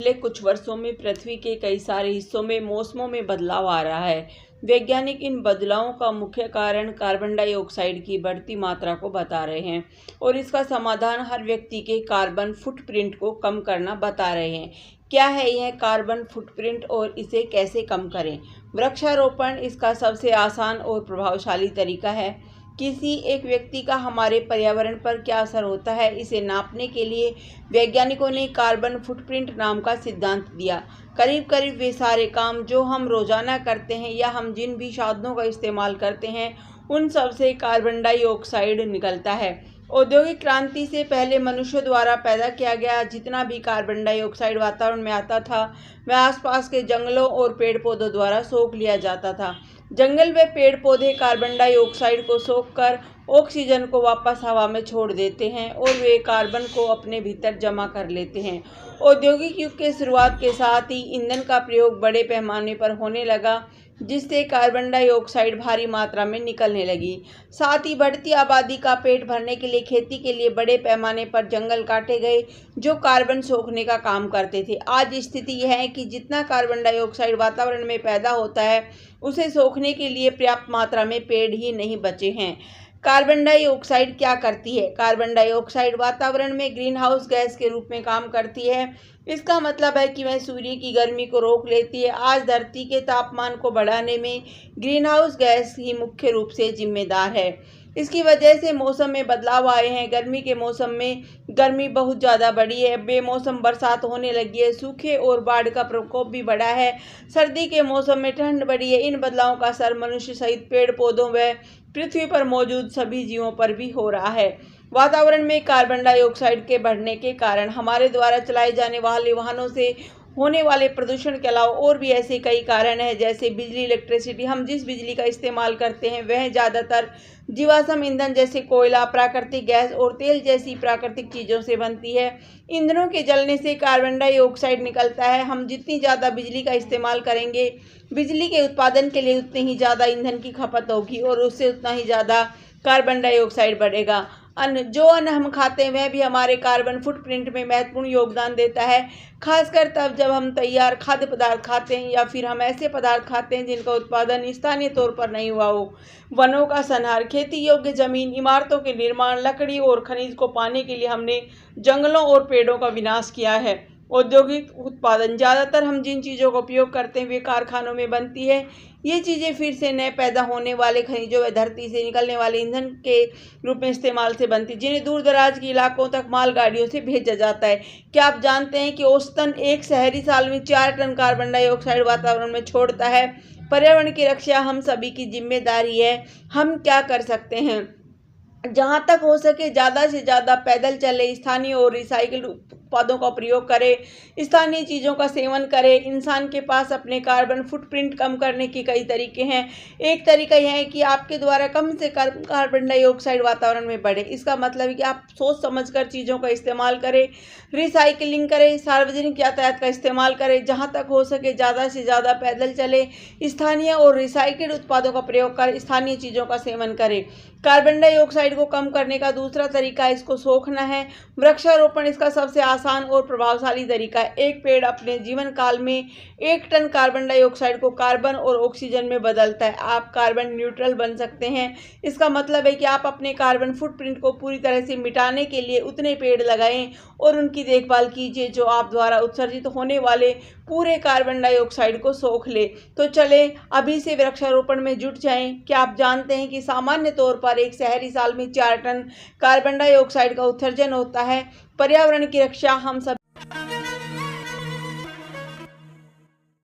पिछले कुछ वर्षों में पृथ्वी के कई सारे हिस्सों में मौसमों में बदलाव आ रहा है। वैज्ञानिक इन बदलावों का मुख्य कारण कार्बन डाइऑक्साइड की बढ़ती मात्रा को बता रहे हैं और इसका समाधान हर व्यक्ति के कार्बन फुटप्रिंट को कम करना बता रहे हैं। क्या है यह कार्बन फुटप्रिंट और इसे कैसे कम करें? वृक्षारोपण इसका सबसे आसान और प्रभावशाली तरीका है। किसी एक व्यक्ति का हमारे पर्यावरण पर क्या असर होता है, इसे नापने के लिए वैज्ञानिकों ने कार्बन फुटप्रिंट नाम का सिद्धांत दिया। करीब करीब वे सारे काम जो हम रोजाना करते हैं या हम जिन भी साधनों का इस्तेमाल करते हैं उन सब से कार्बन डाइऑक्साइड निकलता है। औद्योगिक क्रांति से पहले मनुष्य द्वारा पैदा किया गया जितना भी कार्बन डाइऑक्साइड वातावरण में आता था वह आसपास के जंगलों और पेड़ पौधों द्वारा सोख लिया जाता था। जंगल व पेड़ पौधे कार्बन डाइऑक्साइड को सोखकर ऑक्सीजन को वापस हवा में छोड़ देते हैं और वे कार्बन को अपने भीतर जमा कर लेते हैं। औद्योगिक युग के शुरुआत के साथ ही ईंधन का प्रयोग बड़े पैमाने पर होने लगा जिससे कार्बन डाइऑक्साइड भारी मात्रा में निकलने लगी। साथ ही बढ़ती आबादी का पेट भरने के लिए खेती के लिए बड़े पैमाने पर जंगल काटे गए जो कार्बन सोखने का काम करते थे। आज स्थिति यह है कि जितना कार्बन डाइऑक्साइड वातावरण में पैदा होता है उसे सोखने के लिए पर्याप्त मात्रा में पेड़ ही नहीं बचे हैं। कार्बन डाइऑक्साइड क्या करती है? कार्बन डाइऑक्साइड वातावरण में ग्रीन हाउस गैस के रूप में काम करती है। इसका मतलब है कि वह सूर्य की गर्मी को रोक लेती है। आज धरती के तापमान को बढ़ाने में ग्रीन हाउस गैस ही मुख्य रूप से जिम्मेदार है। इसकी वजह से मौसम में बदलाव आए हैं। गर्मी के मौसम में गर्मी बहुत ज़्यादा बढ़ी है, बेमौसम बरसात होने लगी है, सूखे और बाढ़ का प्रकोप भी बढ़ा है। सर्दी के मौसम में ठंड बढ़ी है। इन बदलावों का असर मनुष्य सहित पेड़ पौधों व पृथ्वी पर मौजूद सभी जीवों पर भी हो रहा है। वातावरण में कार्बन डाइऑक्साइड के बढ़ने के कारण हमारे द्वारा चलाए जाने वाले वाहनों से होने वाले प्रदूषण के अलावा और भी ऐसे कई कारण हैं, जैसे बिजली, इलेक्ट्रिसिटी। हम जिस बिजली का इस्तेमाल करते हैं वह ज़्यादातर जीवाश्म ईंधन जैसे कोयला, प्राकृतिक गैस और तेल जैसी प्राकृतिक चीज़ों से बनती है। ईंधनों के जलने से कार्बन डाइऑक्साइड निकलता है। हम जितनी ज़्यादा बिजली का इस्तेमाल करेंगे, बिजली के उत्पादन के लिए उतनी ही ज़्यादा ईंधन की खपत होगी और उससे उतना ही ज़्यादा कार्बन डाइऑक्साइड बढ़ेगा। जो अन्न हम खाते हैं वह भी हमारे कार्बन फुटप्रिंट में महत्वपूर्ण योगदान देता है, खासकर तब जब हम तैयार खाद्य पदार्थ खाते हैं या फिर हम ऐसे पदार्थ खाते हैं जिनका उत्पादन स्थानीय तौर पर नहीं हुआ हो। वनों का संहार, खेती योग्य जमीन, इमारतों के निर्माण, लकड़ी और खनिज को पाने के लिए हमने जंगलों और पेड़ों का विनाश किया है। औद्योगिक उत्पादन, ज़्यादातर हम जिन चीज़ों का उपयोग करते हैं वे कारखानों में बनती है। ये चीज़ें फिर से नए पैदा होने वाले खनिजों व धरती से निकलने वाले ईंधन के रूप में इस्तेमाल से बनती, जिन्हें दूर दराज के इलाकों तक मालगाड़ियों से भेजा जाता है। क्या आप जानते हैं कि औसतन एक शहरी साल में 4 टन कार्बन डाइऑक्साइड वातावरण में छोड़ता है? पर्यावरण की रक्षा हम सभी की जिम्मेदारी है। हम क्या कर सकते हैं? जहाँ तक हो सके ज़्यादा से ज़्यादा पैदल चले, स्थानीय और रिसाइकिल उत्पादों का प्रयोग करें, स्थानीय चीज़ों का सेवन करें। इंसान के पास अपने कार्बन फुटप्रिंट कम करने के कई तरीके हैं। एक तरीका यह है कि आपके द्वारा कम से कम कार्बन डाइऑक्साइड वातावरण में बढ़े। इसका मतलब है कि आप सोच समझकर चीज़ों का इस्तेमाल करें, रिसाइकिलिंग करें, सार्वजनिक यातायात का इस्तेमाल करें। जहाँ तक हो सके ज़्यादा से ज़्यादा पैदल चले, स्थानीय और रिसाइकिल्ड उत्पादों का प्रयोग कर स्थानीय चीज़ों का सेवन करें। कार्बन डाइऑक्साइड को कम करने का दूसरा तरीका इसको सोखना है। वृक्षारोपण इसका सबसे आसान और प्रभावशाली तरीका है। एक पेड़ अपने जीवन काल में 1 टन कार्बन डाइऑक्साइड को कार्बन और ऑक्सीजन में बदलता है। आप कार्बन न्यूट्रल बन सकते हैं। इसका मतलब है कि आप अपने कार्बन फुटप्रिंट को पूरी तरह से मिटाने के लिए उतने पेड़ लगाएं और उनकी देखभाल कीजिए जो आप द्वारा उत्सर्जित होने वाले पूरे कार्बन डाइऑक्साइड को सोख ले। तो चले अभी से वृक्षारोपण में जुट जाएं। क्या आप जानते हैं कि सामान्य तौर पर एक शहरी साल में 4 टन कार्बन डाइऑक्साइड का उत्सर्जन होता है? पर्यावरण की रक्षा हम सब